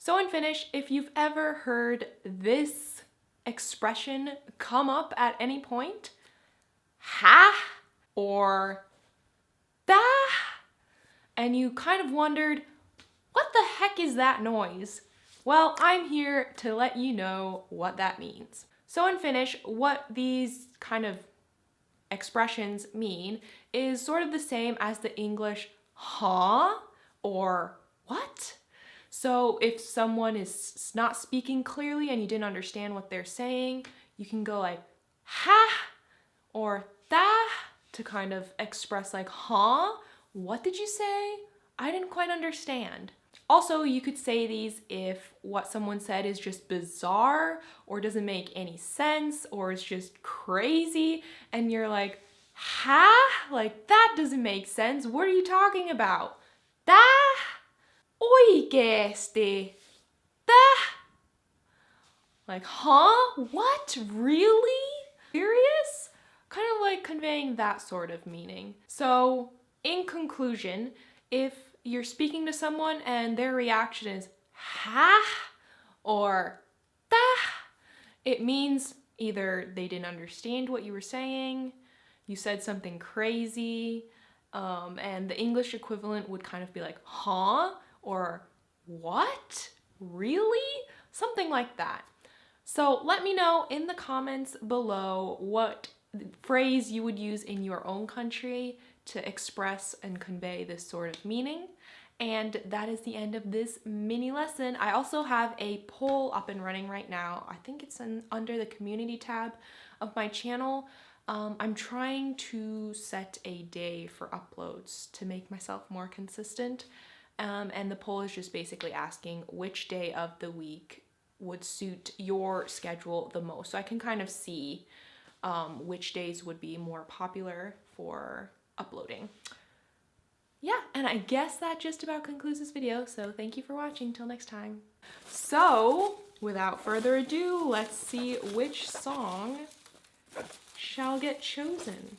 So in Finnish, if you've ever heard this expression come up at any point, ha or da, and you kind of wondered, what the heck is that noise? Well, I'm here to let you know what that means. So in Finnish, what these kind of expressions mean is sort of the same as the English huh or what. So if someone is not speaking clearly and you didn't understand what they're saying, you can go like ha or da to kind of express like, huh? What did you say? I didn't quite understand. Also, you could say these if what someone said is just bizarre or doesn't make any sense or is just crazy and you're like, ha? Like, that doesn't make sense. What are you talking about? Da? Oikeesti? Da? Like, huh? What? Really? Serious? Kind of like conveying that sort of meaning. So, in conclusion, if you're speaking to someone and their reaction is ha or da, it means either they didn't understand what you were saying, you said something crazy, and the English equivalent would kind of be like huh or what? Really? Something like that. So let me know in the comments below what phrase you would use in your own country to express and convey this sort of meaning. And that is the end of this mini lesson. I also have a poll up and running right now. I think it's under the community tab of my channel. I'm trying to set a day for uploads to make myself more consistent. And the poll is just basically asking which day of the week would suit your schedule the most. So I can kind of see which days would be more popular for uploading. Yeah, and I guess that just about concludes this video, so thank you for watching. Till next time. So, without further ado, let's see which song shall get chosen.